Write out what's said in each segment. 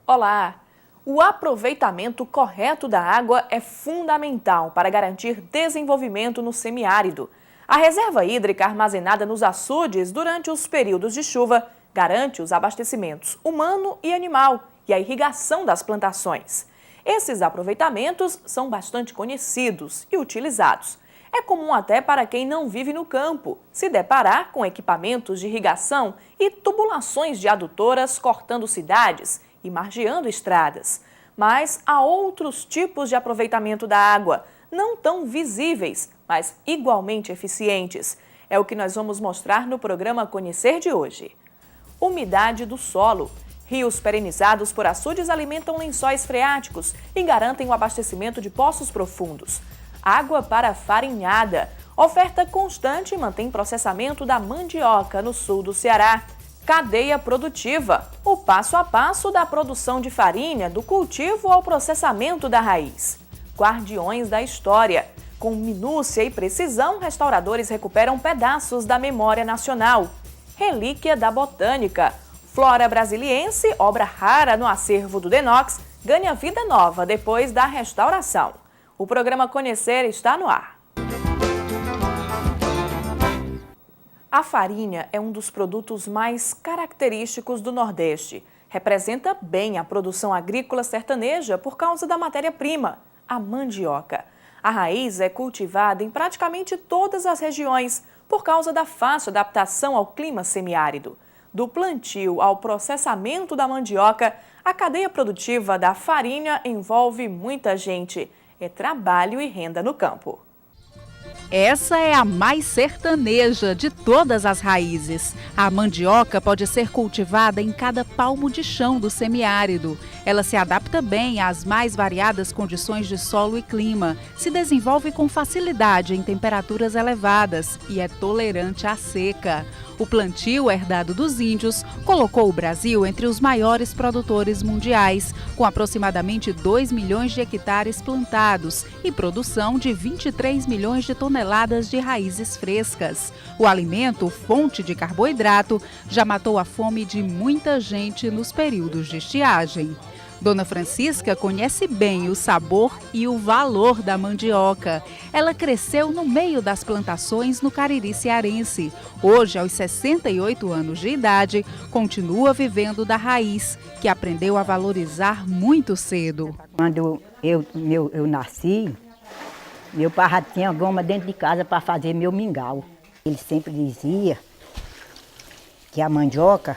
Olá! O aproveitamento correto da água é fundamental para garantir desenvolvimento no semiárido. A reserva hídrica armazenada nos açudes durante os períodos de chuva garante os abastecimentos humano e animal e a irrigação das plantações. Esses aproveitamentos são bastante conhecidos e utilizados. É comum até para quem não vive no campo se deparar com equipamentos de irrigação e tubulações de adutoras cortando cidades e margeando estradas. Mas há outros tipos de aproveitamento da água, não tão visíveis, mas igualmente eficientes. É o que nós vamos mostrar no programa Conhecer de hoje. Umidade do solo. Rios perenizados por açudes alimentam lençóis freáticos e garantem o abastecimento de poços profundos. Água para farinhada. Oferta constante mantém processamento da mandioca no sul do Ceará. Cadeia produtiva, o passo a passo da produção de farinha, do cultivo ao processamento da raiz. Guardiões da história. Com minúcia e precisão, restauradores recuperam pedaços da memória nacional. Relíquia da botânica. Flora brasiliense, obra rara no acervo do DENOX, ganha vida nova depois da restauração. O programa Conhecer está no ar. A farinha é um dos produtos mais característicos do Nordeste. Representa bem a produção agrícola sertaneja por causa da matéria-prima, a mandioca. A raiz é cultivada em praticamente todas as regiões por causa da fácil adaptação ao clima semiárido. Do plantio ao processamento da mandioca, a cadeia produtiva da farinha envolve muita gente. É trabalho e renda no campo. Essa é a mais sertaneja de todas as raízes. A mandioca pode ser cultivada em cada palmo de chão do semiárido. Ela se adapta bem às mais variadas condições de solo e clima, se desenvolve com facilidade em temperaturas elevadas e é tolerante à seca. O plantio herdado dos índios colocou o Brasil entre os maiores produtores mundiais, com aproximadamente 2 milhões de hectares plantados e produção de 23 milhões de toneladas de raízes frescas. O alimento, fonte de carboidrato, já matou a fome de muita gente nos períodos de estiagem. Dona Francisca conhece bem o sabor e o valor da mandioca. Ela cresceu no meio das plantações no Cariri cearense. Hoje, aos 68 anos de idade, continua vivendo da raiz, que aprendeu a valorizar muito cedo. Quando eu nasci, meu pai já tinha goma dentro de casa para fazer meu mingau. Ele sempre dizia que a mandioca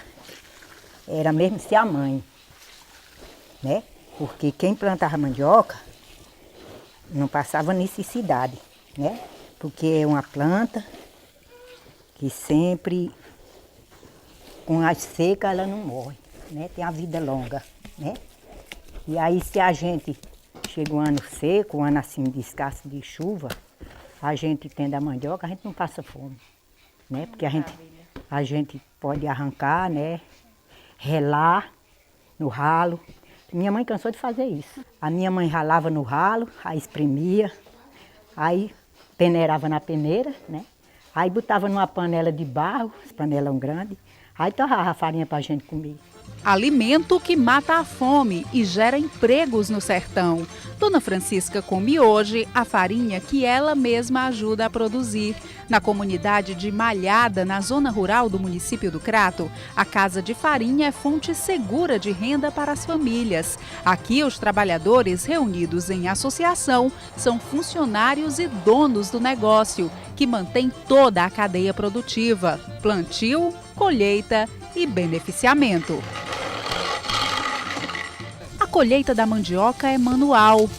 era mesmo ser a mãe. Né? Porque quem plantava mandioca não passava necessidade, né? Porque é uma planta que sempre, com a seca, ela não morre, né? Tem a vida longa, né? E aí se a gente chega um ano seco, um ano assim de escasso de chuva, a gente tendo a mandioca, a gente não passa fome, né? Porque a gente pode arrancar, né? Relar no ralo. Minha mãe cansou de fazer isso. A minha mãe ralava no ralo, aí espremia, aí peneirava na peneira, né? Aí botava numa panela de barro, panelão grande, aí torrava a farinha para a gente comer. Alimento que mata a fome e gera empregos no sertão. Dona Francisca come hoje a farinha que ela mesma ajuda a produzir. Na comunidade de Malhada, na zona rural do município do Crato, a casa de farinha é fonte segura de renda para as famílias. Aqui, os trabalhadores reunidos em associação são funcionários e donos do negócio, que mantém toda a cadeia produtiva: plantio, colheita e beneficiamento. A colheita da mandioca é manual.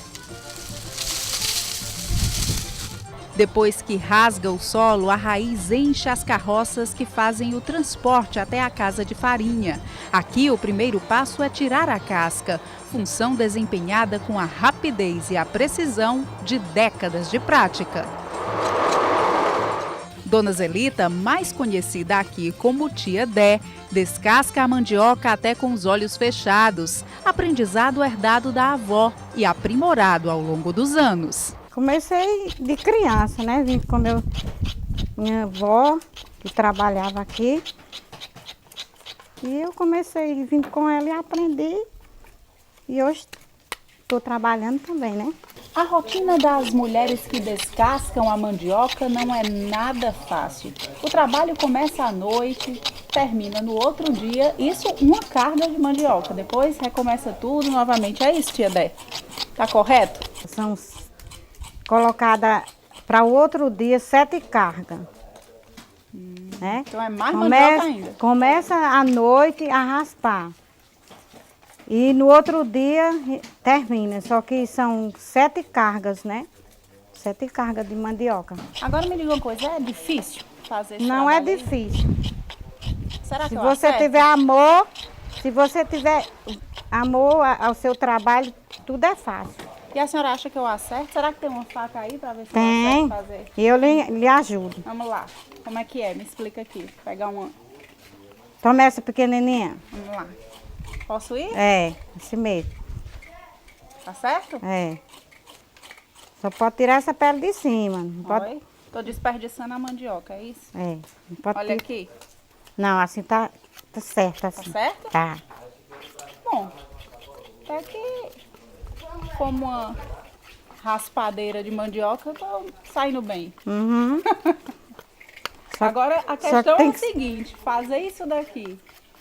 Depois que rasga o solo, a raiz enche as carroças que fazem o transporte até a casa de farinha. Aqui, o primeiro passo é tirar a casca, função desempenhada com a rapidez e a precisão de décadas de prática. Dona Zelita, mais conhecida aqui como Tia Dé, descasca a mandioca até com os olhos fechados. Aprendizado herdado da avó e aprimorado ao longo dos anos. Comecei de criança, né? Vim com minha avó, que trabalhava aqui. E eu comecei vindo com ela e aprendi. E hoje estou trabalhando também, né? A rotina das mulheres que descascam a mandioca não é nada fácil. O trabalho começa à noite, termina no outro dia, isso uma carga de mandioca. Depois recomeça tudo novamente. É isso, Tia Dé? Tá correto? São colocadas para o outro dia 7 cargas. Né? Então é mais mandioca ainda. Começa à noite a raspar. E no outro dia termina, só que são 7 cargas, né? 7 cargas de mandioca. Agora me diga uma coisa, é difícil fazer esse Não é trabalho aí? difícil. Será que Se eu você acerto? tiver amor, se você tiver amor ao seu trabalho, tudo é fácil. E a senhora acha que eu acerto? Será que tem uma faca aí para ver se eu Tem. acerto fazer? E eu lhe ajudo. Vamos lá. Como é que é? Me explica aqui. Pegar uma... Toma essa pequenininha. Vamos lá. Posso ir? É, esse mesmo. Tá certo? É. Só pode tirar essa pele de cima. Não pode. Oi. Tô desperdiçando a mandioca, é isso? É. Não pode Olha tirar. aqui. Não, assim tá certo. Tá Assim. certo? Tá. Bom, até que como uma raspadeira de mandioca, eu tô saindo bem. Uhum. Agora a questão tem é o que- seguinte, fazer isso daqui.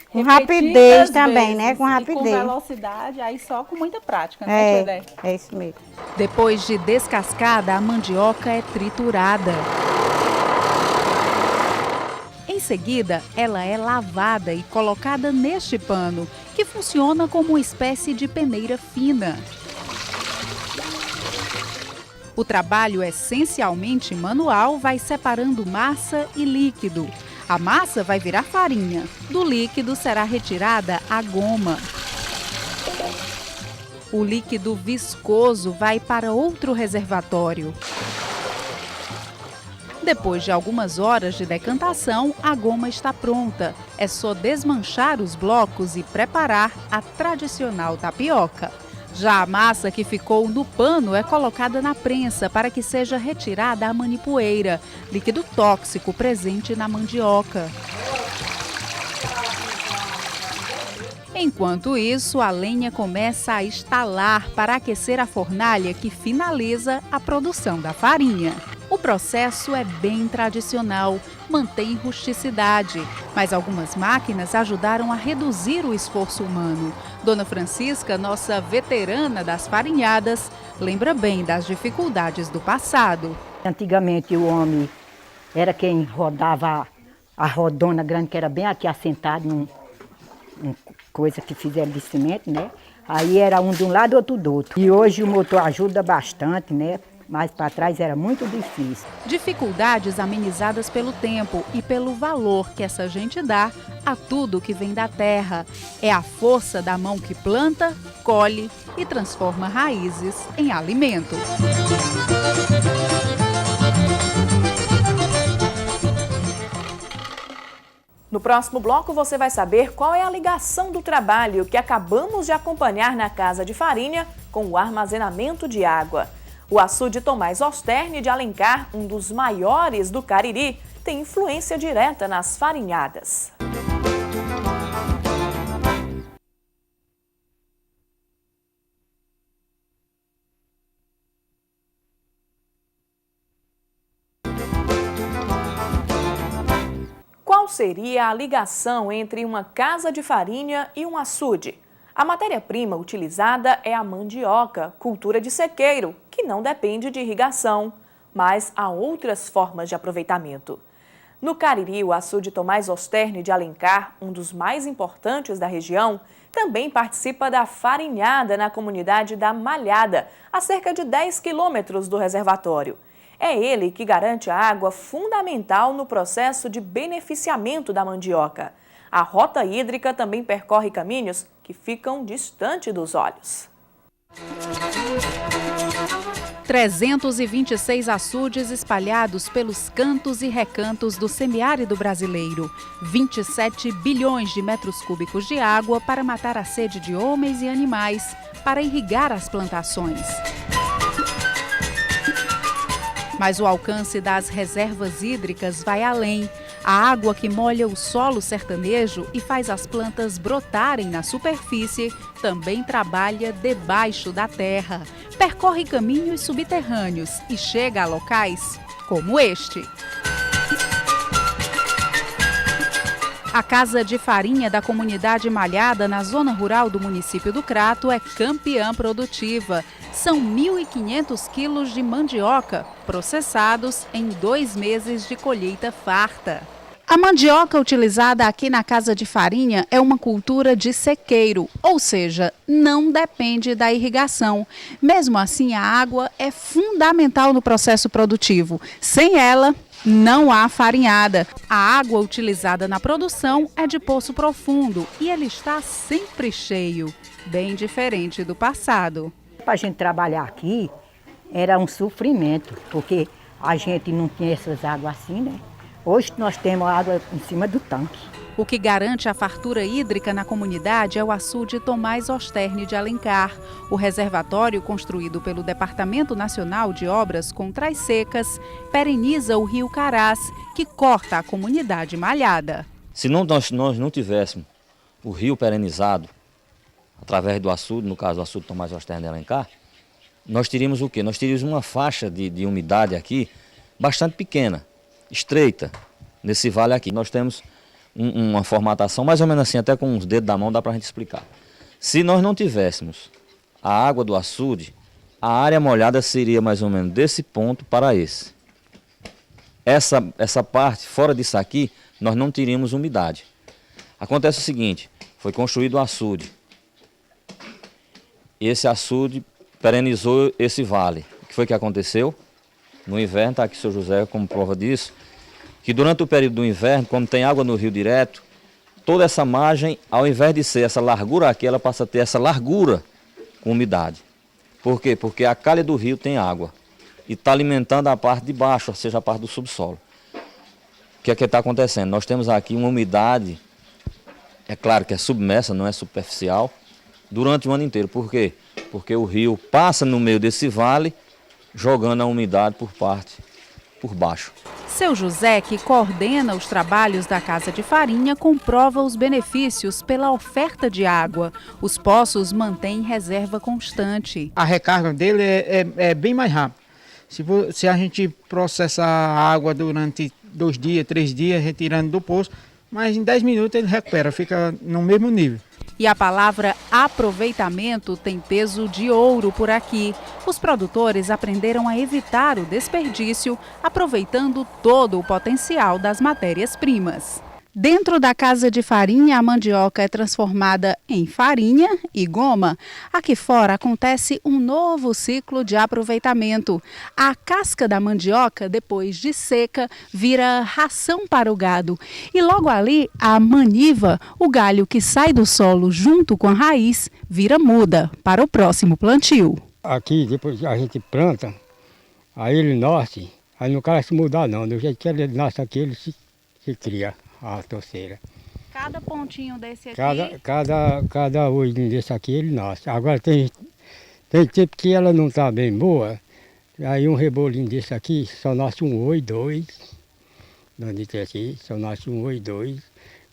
Com repetidas rapidez também, né? vezes Com e rapidez. com velocidade, aí só com muita prática, né, Tia Dé? É isso mesmo. Depois de descascada, a mandioca é triturada. Em seguida, ela é lavada e colocada neste pano, que funciona como uma espécie de peneira fina. O trabalho essencialmente manual vai separando massa e líquido. A massa vai virar farinha. Do líquido será retirada a goma. O líquido viscoso vai para outro reservatório. Depois de algumas horas de decantação, a goma está pronta. É só desmanchar os blocos e preparar a tradicional tapioca. Já a massa que ficou no pano é colocada na prensa para que seja retirada a manipoeira, líquido tóxico presente na mandioca. Enquanto isso, a lenha começa a estalar para aquecer a fornalha que finaliza a produção da farinha. O processo é bem tradicional, mantém rusticidade, mas algumas máquinas ajudaram a reduzir o esforço humano. Dona Francisca, nossa veterana das farinhadas, lembra bem das dificuldades do passado. Antigamente o homem era quem rodava a rodona grande, que era bem aqui assentado num coisa que fizeram de cimento, né? Aí era um de um lado, outro do outro. E hoje o motor ajuda bastante, né? Mas para trás era muito difícil. Dificuldades amenizadas pelo tempo e pelo valor que essa gente dá a tudo que vem da terra. É a força da mão que planta, colhe e transforma raízes em alimento. No próximo bloco você vai saber qual é a ligação do trabalho que acabamos de acompanhar na Casa de Farinha com o armazenamento de água. O açude Tomás Osterne de Alencar, um dos maiores do Cariri, tem influência direta nas farinhadas. Qual seria a ligação entre uma casa de farinha e um açude? A matéria-prima utilizada é a mandioca, cultura de sequeiro, que não depende de irrigação, mas há outras formas de aproveitamento. No Cariri, o açude Tomás Osterne de Alencar, um dos mais importantes da região, também participa da farinhada na comunidade da Malhada, a cerca de 10 quilômetros do reservatório. É ele que garante a água fundamental no processo de beneficiamento da mandioca. A rota hídrica também percorre caminhos que ficam distante dos olhos. 326 açudes espalhados pelos cantos e recantos do semiárido brasileiro. 27 bilhões de metros cúbicos de água para matar a sede de homens e animais, para irrigar as plantações. Mas o alcance das reservas hídricas vai além. A água que molha o solo sertanejo e faz as plantas brotarem na superfície também trabalha debaixo da terra. Percorre caminhos subterrâneos e chega a locais como este. A casa de farinha da comunidade Malhada, na zona rural do município do Crato, é campeã produtiva. São 1.500 quilos de mandioca, processados em 2 meses de colheita farta. A mandioca utilizada aqui na casa de farinha é uma cultura de sequeiro, ou seja, não depende da irrigação. Mesmo assim, a água é fundamental no processo produtivo. Sem ela, não há farinhada. A água utilizada na produção é de poço profundo e ele está sempre cheio, bem diferente do passado. Para a gente trabalhar aqui era um sofrimento, porque a gente não tinha essas águas assim, né? Hoje nós temos água em cima do tanque. O que garante a fartura hídrica na comunidade é o açude Tomás Osterne de Alencar. O reservatório, construído pelo Departamento Nacional de Obras contra as Secas, pereniza o rio Carás, que corta a comunidade Malhada. Se nós não tivéssemos o rio perenizado, através do açude, no caso do açude Tomás Osterne de Alencar, nós teríamos o quê? Nós teríamos uma faixa de umidade aqui bastante pequena, estreita, nesse vale aqui. Nós temos uma formatação mais ou menos assim, até com os dedos da mão dá para a gente explicar. Se nós não tivéssemos a água do açude, a área molhada seria mais ou menos desse ponto para esse. Essa parte, fora disso aqui, nós não teríamos umidade. Acontece o seguinte, foi construído o açude. Esse açude perenizou esse vale. O que foi que aconteceu? No inverno, está aqui o seu José como prova disso, que durante o período do inverno, como tem água no rio direto, toda essa margem, ao invés de ser essa largura aqui, ela passa a ter essa largura com umidade. Por quê? Porque a calha do rio tem água e está alimentando a parte de baixo, ou seja, a parte do subsolo. O que é que está acontecendo? Nós temos aqui uma umidade, é claro que é submersa, não é superficial, durante o ano inteiro. Por quê? Porque o rio passa no meio desse vale, jogando a umidade por baixo. Seu José, que coordena os trabalhos da Casa de Farinha, comprova os benefícios pela oferta de água. Os poços mantêm reserva constante. A recarga dele é bem mais rápida. Se a gente processar a água durante 2 dias, 3 dias, retirando do poço, mas em 10 minutos ele recupera, fica no mesmo nível. E a palavra aproveitamento tem peso de ouro por aqui. Os produtores aprenderam a evitar o desperdício, aproveitando todo o potencial das matérias-primas. Dentro da casa de farinha, a mandioca é transformada em farinha e goma. Aqui fora acontece um novo ciclo de aproveitamento. A casca da mandioca, depois de seca, vira ração para o gado. E logo ali, a maniva, o galho que sai do solo junto com a raiz, vira muda para o próximo plantio. Aqui, depois a gente planta, aí ele nasce, aí não quer se mudar não. Do jeito que ele nasce aqui, ele se cria. A torceira. Cada pontinho desse aqui? Cada olhinho desse aqui ele nasce. Agora tem tempo que ela não está bem boa, aí um rebolinho desse aqui só nasce um oi, 2. Onde tem aqui, só nasce um oi, 2.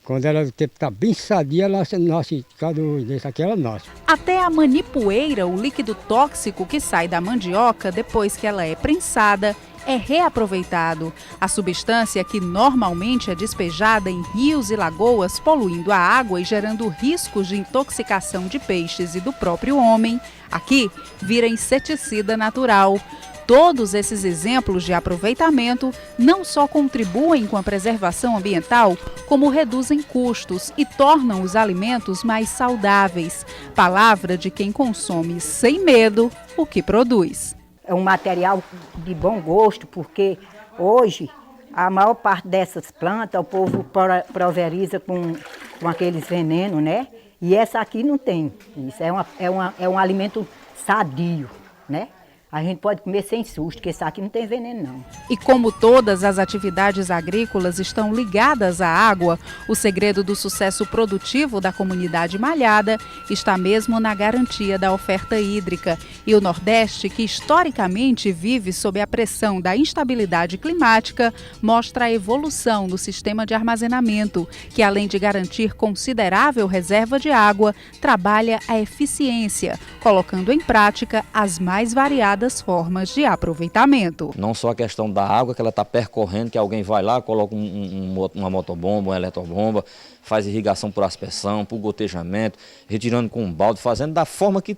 Quando ela, o tempo está bem sadia, ela nasce, cada olho desse aqui ela nasce. Até a manipoeira, o líquido tóxico que sai da mandioca depois que ela é prensada, é reaproveitado. A substância, que normalmente é despejada em rios e lagoas, poluindo a água e gerando riscos de intoxicação de peixes e do próprio homem, aqui vira inseticida natural. Todos esses exemplos de aproveitamento não só contribuem com a preservação ambiental, como reduzem custos e tornam os alimentos mais saudáveis. Palavra de quem consome sem medo o que produz. É um material de bom gosto, porque hoje a maior parte dessas plantas o povo pulveriza com aqueles venenos, né? E essa aqui não tem. Isso é um alimento sadio, né? A gente pode comer sem susto, porque isso aqui não tem veneno não. E como todas as atividades agrícolas estão ligadas à água, o segredo do sucesso produtivo da comunidade malhada está mesmo na garantia da oferta hídrica. E o Nordeste, que historicamente vive sob a pressão da instabilidade climática, mostra a evolução do sistema de armazenamento, que além de garantir considerável reserva de água, trabalha a eficiência, colocando em prática as mais variadas formas de aproveitamento. Não só a questão da água que ela está percorrendo, que alguém vai lá, coloca uma motobomba, uma eletrobomba, faz irrigação por aspersão, por gotejamento, retirando com um balde, fazendo da forma que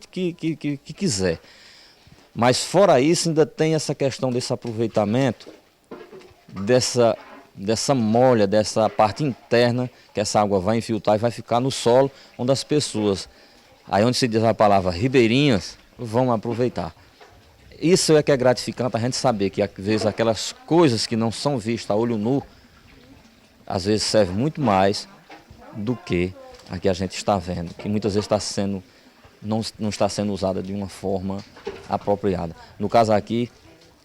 quiser. Mas fora isso, ainda tem essa questão desse aproveitamento, dessa molha, dessa parte interna, que essa água vai infiltrar e vai ficar no solo, onde as pessoas, aí onde se diz a palavra ribeirinhas, vão aproveitar. Isso é que é gratificante, a gente saber que às vezes aquelas coisas que não são vistas a olho nu, às vezes servem muito mais do que a que a gente está vendo, que muitas vezes não está sendo usada de uma forma apropriada. No caso aqui,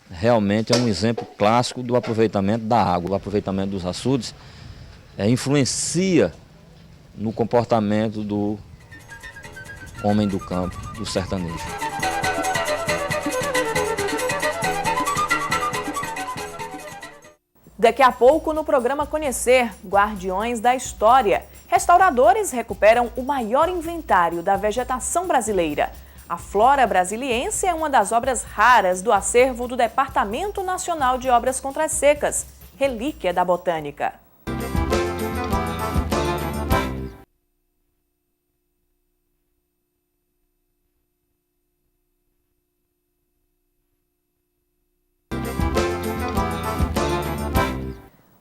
realmente é um exemplo clássico do aproveitamento da água, o aproveitamento dos açudes influencia no comportamento do homem do campo, do sertanejo. Daqui a pouco, no programa Conhecer, Guardiões da História, restauradores recuperam o maior inventário da vegetação brasileira. A Flora Brasiliense é uma das obras raras do acervo do Departamento Nacional de Obras Contra-Secas, relíquia da botânica.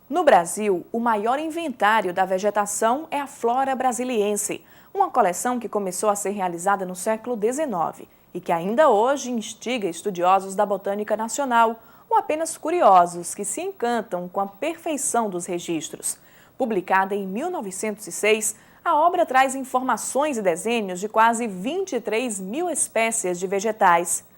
No Brasil, o maior inventário da vegetação é a Flora Brasiliense, uma coleção que começou a ser realizada no século XIX e que ainda hoje instiga estudiosos da botânica nacional ou apenas curiosos que se encantam com a perfeição dos registros. Publicada em 1906, a obra traz informações e desenhos de quase 23 mil espécies de vegetais.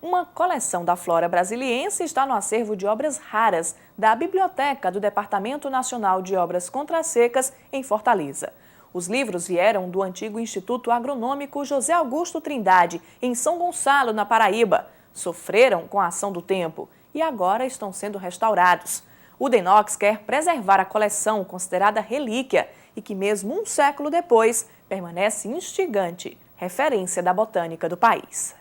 Uma coleção da Flora Brasiliense está no acervo de obras raras da Biblioteca do Departamento Nacional de Obras Contra-Secas, em Fortaleza. Os livros vieram do antigo Instituto Agronômico José Augusto Trindade, em São Gonçalo, na Paraíba. Sofreram com a ação do tempo e agora estão sendo restaurados. O DENOX quer preservar a coleção considerada relíquia e que, mesmo um século depois, permanece instigante, referência da botânica do país.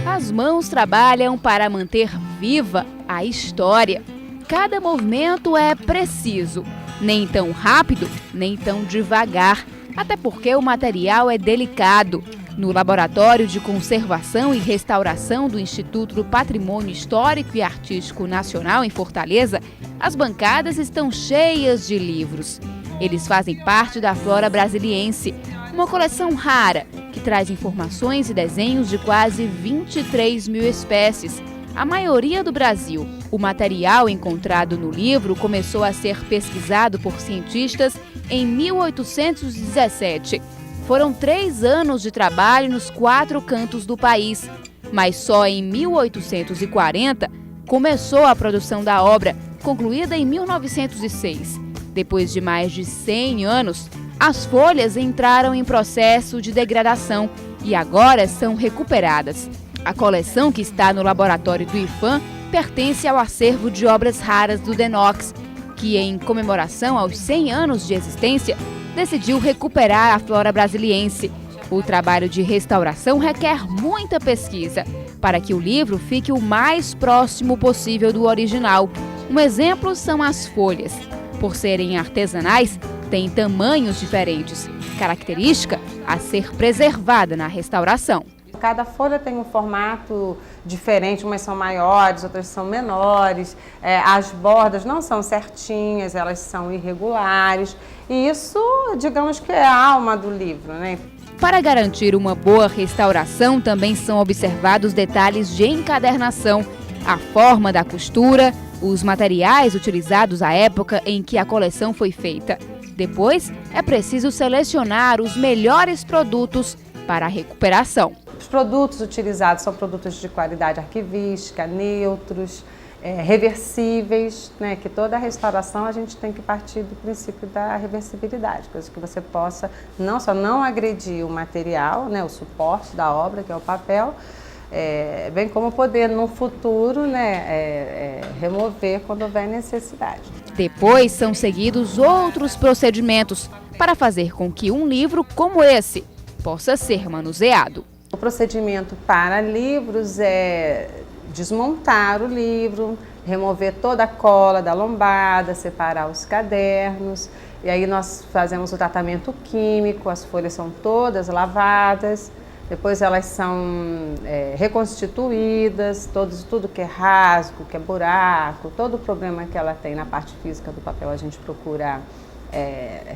As mãos trabalham para manter viva a história. Cada movimento é preciso, nem tão rápido, nem tão devagar, até porque o material é delicado. No Laboratório de Conservação e Restauração do Instituto do Patrimônio Histórico e Artístico Nacional, em Fortaleza, as bancadas estão cheias de livros. Eles fazem parte da Flora Brasiliense, uma coleção rara que traz informações e desenhos de quase 23 mil espécies, a maioria do Brasil. O material encontrado no livro começou a ser pesquisado por cientistas em 1817. Foram 3 anos de trabalho nos 4 cantos do país, mas só em 1840 começou a produção da obra, concluída em 1906. Depois de mais de 100 anos, as folhas entraram em processo de degradação e agora são recuperadas. A coleção, que está no laboratório do IPHAN, pertence ao acervo de obras raras do DENOX, que, em comemoração aos 100 anos de existência, decidiu recuperar a Flora Brasiliense. O trabalho de restauração requer muita pesquisa para que o livro fique o mais próximo possível do original. Um exemplo são as folhas. Por serem artesanais, têm tamanhos diferentes, característica a ser preservada na restauração. Cada folha tem um formato diferente, umas são maiores, outras são menores, as bordas não são certinhas, elas são irregulares, e isso, digamos que é a alma do livro, né? Para garantir uma boa restauração, também são observados detalhes de encadernação, a forma da costura, os materiais utilizados à época em que a coleção foi feita. Depois, é preciso selecionar os melhores produtos para a recuperação. Os produtos utilizados são produtos de qualidade arquivística, neutros, reversíveis, né? Que toda a restauração a gente tem que partir do princípio da reversibilidade, coisa que você possa não só não agredir o material, né? O suporte da obra, que é o papel, bem como poder no futuro, né? Remover quando houver necessidade. Depois são seguidos outros procedimentos para fazer com que um livro como esse possa ser manuseado. O procedimento para livros é desmontar o livro, remover toda a cola da lombada, separar os cadernos. E aí nós fazemos o tratamento químico, as folhas são todas lavadas, depois elas são reconstituídas, tudo que é rasgo, que é buraco, todo o problema que ela tem na parte física do papel a gente procura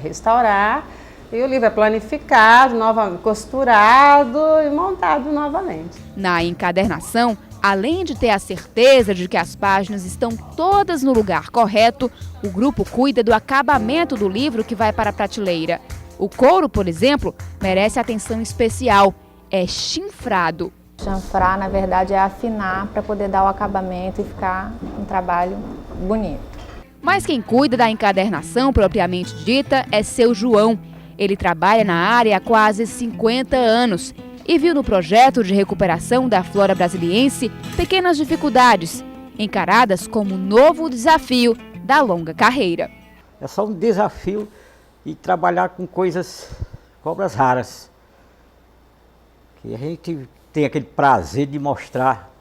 restaurar. E o livro é planificado, costurado e montado novamente. Na encadernação, além de ter a certeza de que as páginas estão todas no lugar correto, o grupo cuida do acabamento do livro que vai para a prateleira. O couro, por exemplo, merece atenção especial. É chinfrado. Chanfrar, na verdade, é afinar para poder dar o acabamento e ficar um trabalho bonito. Mas quem cuida da encadernação propriamente dita é seu João. Ele trabalha na área há quase 50 anos e viu no projeto de recuperação da flora brasiliense pequenas dificuldades, encaradas como novo desafio da longa carreira. É só um desafio e trabalhar com obras raras. Que a gente tem aquele prazer de mostrar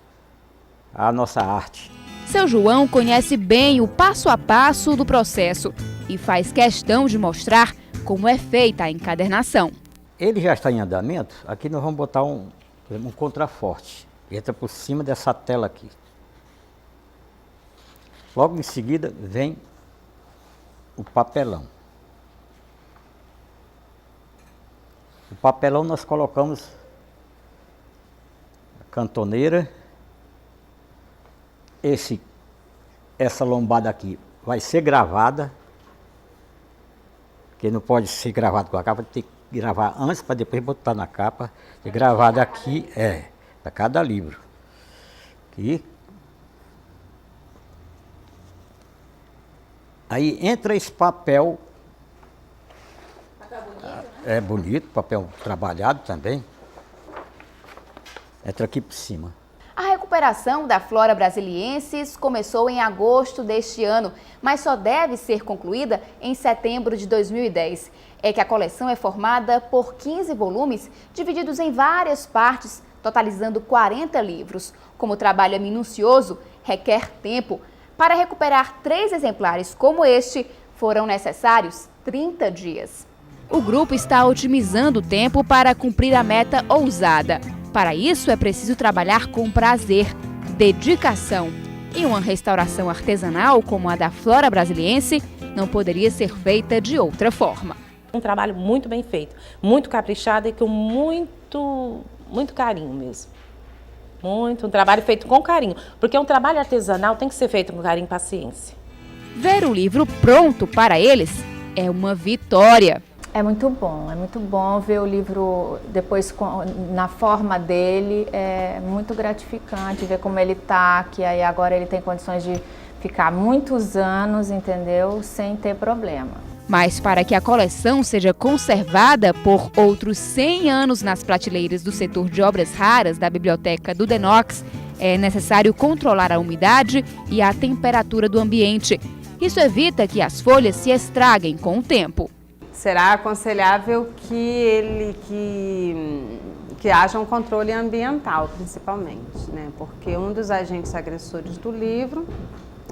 a nossa arte. Seu João conhece bem o passo a passo do processo e faz questão de mostrar como é feita a encadernação. Ele já está em andamento, aqui nós vamos botar um contraforte. Entra por cima dessa tela aqui. Logo em seguida vem o papelão. O papelão nós colocamos a cantoneira. Essa lombada aqui vai ser gravada, que não pode ser gravado com a capa, tem que gravar antes para depois botar na capa. E gravada aqui para cada livro. Aqui. Aí entra esse papel. Papel bonito, né? É bonito, papel trabalhado também. Entra aqui por cima. A recuperação da flora brasiliensis começou em agosto deste ano, mas só deve ser concluída em setembro de 2010. É que a coleção é formada por 15 volumes, divididos em várias partes, totalizando 40 livros. Como o trabalho é minucioso, requer tempo. Para recuperar 3 exemplares como este, foram necessários 30 dias. O grupo está otimizando o tempo para cumprir a meta ousada. Para isso, é preciso trabalhar com prazer, dedicação. E uma restauração artesanal como a da flora brasiliense não poderia ser feita de outra forma. Um trabalho muito bem feito, muito caprichado e com muito carinho mesmo. Um trabalho feito com carinho, porque um trabalho artesanal tem que ser feito com carinho e paciência. Ver o livro pronto para eles é uma vitória. É muito bom ver o livro depois na forma dele, é muito gratificante ver como ele está, que aí agora ele tem condições de ficar muitos anos, entendeu, sem ter problema. Mas para que a coleção seja conservada por outros 100 anos nas prateleiras do setor de obras raras da Biblioteca do Denox, é necessário controlar a umidade e a temperatura do ambiente. Isso evita que as folhas se estraguem com o tempo. Será aconselhável que haja um controle ambiental, principalmente, né? Porque um dos agentes agressores do livro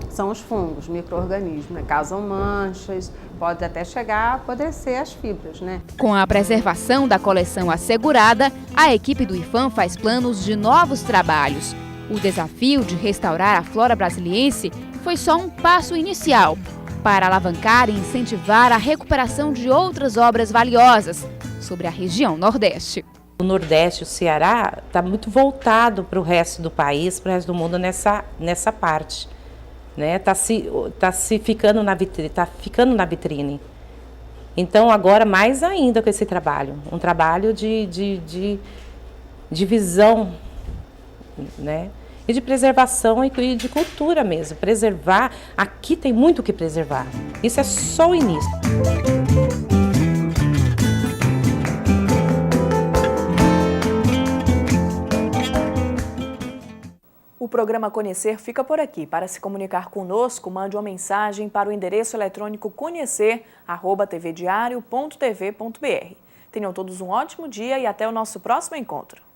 são os fungos, micro-organismos, né? Causam manchas, pode até chegar a apodrecer as fibras, né? Com a preservação da coleção assegurada, a equipe do IPHAN faz planos de novos trabalhos. O desafio de restaurar a flora brasiliense foi só um passo inicial para alavancar e incentivar a recuperação de outras obras valiosas sobre a região Nordeste. O Nordeste, o Ceará, está muito voltado para o resto do país, para o resto do mundo nessa parte. Né? Tá ficando na vitrine. Então, agora, mais ainda com esse trabalho, um trabalho de visão, né? E de preservação e de cultura mesmo. Preservar, aqui tem muito o que preservar. Isso é só o início. O programa Conhecer fica por aqui. Para se comunicar conosco, mande uma mensagem para o endereço eletrônico conhecer@tvdiario.tv.br. Tenham todos um ótimo dia e até o nosso próximo encontro.